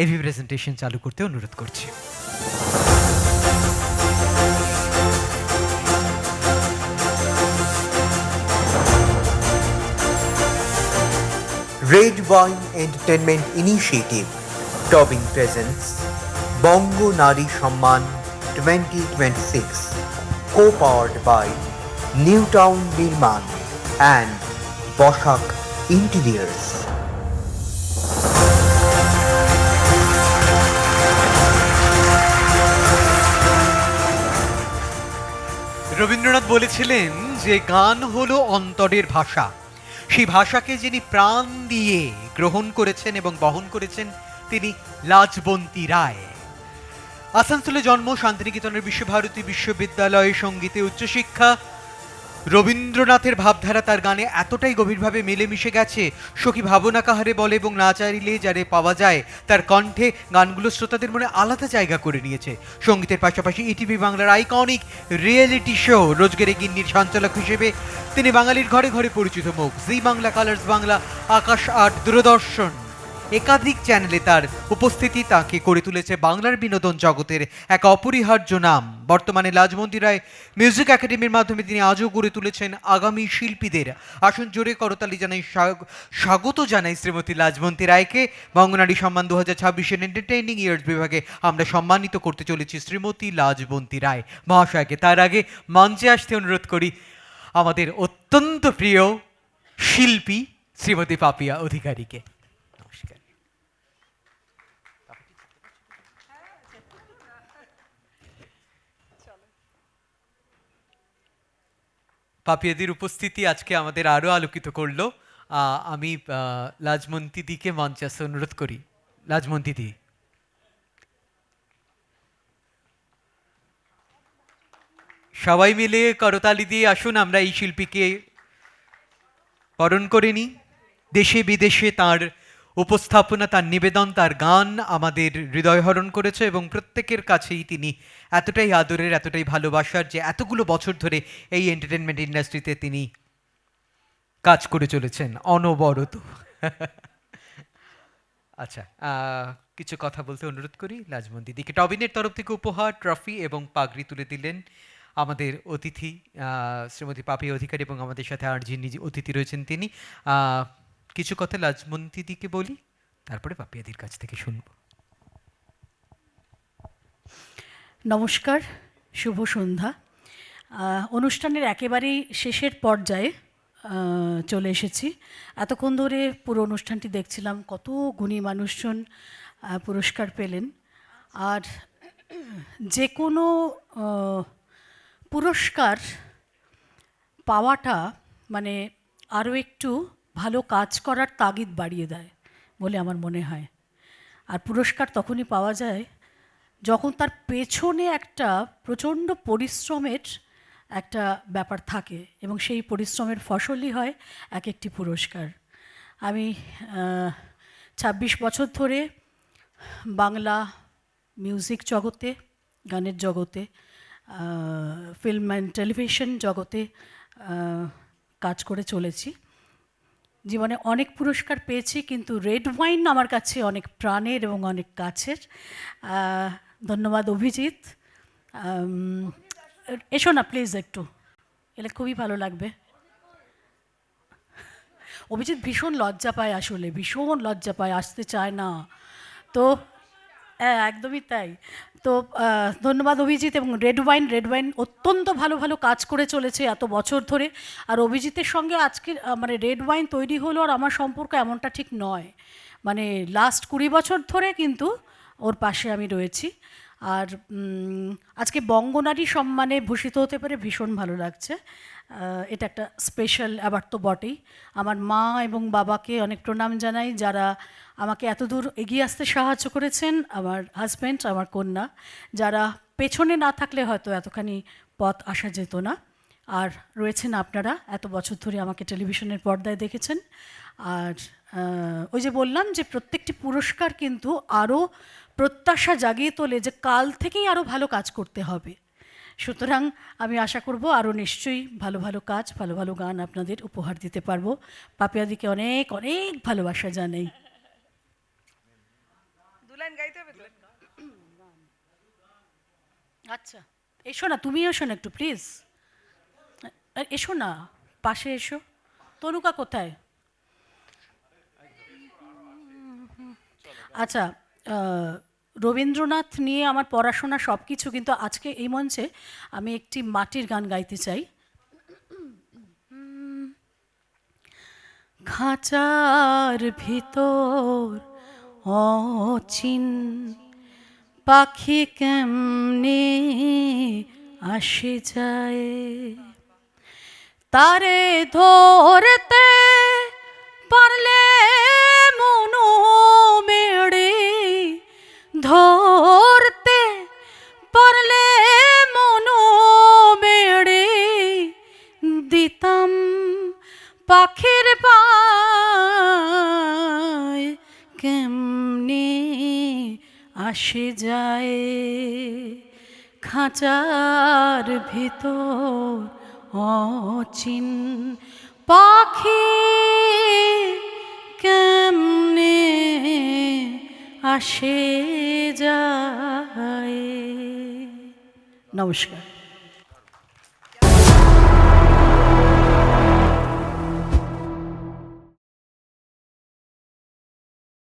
AV presentation চালু করতে অনুরোধ করছি। Red Wine Entertainment Initiative Tobin presents Bongo Nari Samman 2026, co-powered by Newtown Nirman and Boshak Interiors. Rabindranath বলেছিলেন যে গান হলো অন্তরের ভাষা। সেই ভাষাকে যিনি প্রাণ দিয়ে গ্রহণ করেছেন এবং বহন করেছেন তিনি লাজবন্তী রায়। আসানসোলে জন্ম, শান্তিনিকেতনের বিশ্বভারতী বিশ্ববিদ্যালয়ে সঙ্গীতে উচ্চশিক্ষা। রবীন্দ্রনাথের ভাবধারা তার গানে এতটাই গভীরভাবে মিলেমিশে গেছে, সখী ভাবনা কাহারে বলে এবং না চাইলে যারে পাওয়া যায়, তার কণ্ঠে গানগুলো শ্রোতাদের মনে আলাদা জায়গা করে নিয়েছে। সঙ্গীতের পাশাপাশি ইটিভি বাংলার আইকনিক রিয়েলিটি শো রোজগেরে গিন্নির সঞ্চালক হিসেবে তিনি বাঙালির ঘরে ঘরে পরিচিত মুখ। জি বাংলা, কালার্স বাংলা, আকাশ আট, দূরদর্শন একাধিক চ্যানেলে তার উপস্থিতি তাকে করে তুলেছে বাংলার বিনোদন জগতের এক অপরিহার্য নাম। বর্তমানে লাজবন্তী রায় মিউজিক একাডেমির মাধ্যমে তিনি আজও গড়ে তুলেছেন আগামী শিল্পীদের। আসুন জোরে করতালি জানাই, স্বাগত জানাই শ্রীমতী লাজবন্তী রায়কে। বঙ্গনারী সম্মান 2026 এন্টারটেইনিং ইয়ার্স বিভাগে আমরা সম্মানিত করতে চলেছি শ্রীমতী লাজবন্তী রায় মহাশয়কে। তার আগে মঞ্চে আসতে অনুরোধ করি আমাদের অত্যন্ত প্রিয় শিল্পী শ্রীমতী পাপিয়া অধিকারীকে। পাপিয়াদির উপস্থিতি আজকে আমাদের আরো আলোকিত করলো। আমি লাজবন্তী দিকে মঞ্চে আসতে অনুরোধ করি। লাজবন্তী দি, সবাই মিলে করতালি দিয়ে আসুন আমরা এই শিল্পীকে বরণ করে নিই। দেশে বিদেশে তার উপস্থাপনা, তার নিবেদন, তার গান আমাদের হৃদয় হরণ করেছে এবং প্রত্যেকের কাছেই তিনি এতটাই আদরের, এতটাই ভালোবাসার যে এতগুলো বছর ধরে এই এন্টারটেনমেন্ট ইন্ডাস্ট্রিতে তিনি কাজ করে চলেছেন অনবরত। আচ্ছা, কিছু কথা বলতে অনুরোধ করি লাজবন্তী দিকে। টবিনের তরফ থেকে উপহার, ট্রফি এবং পাগড়ি তুলে দিলেন আমাদের অতিথি শ্রীমতী পাপিয়া অধিকারী এবং আমাদের সাথে আর যিনি অতিথি রয়েছেন তিনি। কিছু কথা লাজবন্তী দিকে বলি, তারপরে পাপিয়াদির কাছ থেকে শুনব। নমস্কার, শুভ সন্ধ্যা। অনুষ্ঠানের একেবারেই শেষের পর্যায়ে চলে এসেছি। এতক্ষণ ধরে পুরো অনুষ্ঠানটি দেখছিলাম, কত গুণী মানুষজন পুরস্কার পেলেন। আর যে কোনো পুরস্কার পাওয়াটা মানে আরও একটু ভালো কাজ করার তাগিদ বাড়িয়ে দেয় বলে আমার মনে হয়। আর পুরস্কার তখনই পাওয়া যায় যখন তার পেছনে একটা প্রচণ্ড পরিশ্রমের একটা ব্যাপার থাকে এবং সেই পরিশ্রমের ফসলই হয় এক একটি পুরস্কার। আমি ২৬ বছর ধরে বাংলা মিউজিক জগতে, গানের জগতে, ফিল্ম অ্যান্ড টেলিভিশন জগতে কাজ করে চলেছি। জীবনে অনেক পুরস্কার পেয়েছি, কিন্তু রেড ওয়াইন আমার কাছে অনেক প্রাণের এবং অনেক কাছের। ধন্যবাদ অভিজিৎ। এসো না প্লিজ, একটু এলে খুবই ভালো লাগবে। অভিজিৎ ভীষণ লজ্জা পায়, আসলে ভীষণ লজ্জা পায়, আসতে চায় না। তো একদমই তাই। তো ধন্যবাদ অভিজিৎ। এবং রেড ওয়াইন অত্যন্ত ভালো ভালো কাজ করে চলেছে এত বছর ধরে। আর অভিজিতের সঙ্গে আজকে মানে রেড ওয়াইন তৈরি হলো আর আমার সম্পর্ক এমনটা ঠিক নয়, মানে লাস্ট 20 বছর ধরে কিন্তু ওর পাশে আমি রয়েছি। আর আজকে বঙ্গনারী সম্মানে ভূষিত হতে পারে ভীষণ ভালো লাগছে। এটা একটা স্পেশাল অ্যাওয়ার্ড তো বটেই। আমার মা এবং বাবাকে অনেক প্রণাম জানাই, যারা আমাকে এতদূর এগিয়ে আসতে সাহায্য করেছেন। আমার হাজব্যান্ড, আমার কন্যা, যারা পেছনে না থাকলে হয়তো এতখানি পথ আসা যেত না। আর রয়েছেন আপনারা, এত বছর ধরে আমাকে টেলিভিশনের পর্দায় দেখেছেন। আর ওই যে বললাম যে প্রত্যেকটি পুরস্কার কিন্তু আরও প্রত্যাশা জাগিয়ে তোলে যে কাল থেকেই আরও ভালো কাজ করতে হবে। সুতরাং আমি আশা করব আরও নিশ্চয়ই ভালো ভালো কাজ, ভালো ভালো গান আপনাদের উপহার দিতে পারবো। পাপিয়াদিকে অনেক অনেক ভালোবাসা জানাই। লাইন গাইতে হবে তো? আচ্ছা এসো না, তুমি এসো না একটু প্লিজ, এসো না, পাশে এসো। তনুকা কোথায়? আচ্ছা, রবীন্দ্রনাথ নিয়ে আমার পড়াশোনা সব কিছু, কিন্তু আজকে এই মঞ্চে আমি একটি মাটির গান গাইতে চাই। খাঁচার ভিতর অচিন পাখি কেমনে আসে যায়, তারে ধরতে পারলে মনো মেড়ে, ধরতে পারলে মনো মেড়ে দিতাম পাখির পায় কেমনে আসে যায়, খাঁচার ভিতর অচিন পাখি কেমনে আসে যায়। নমস্কার।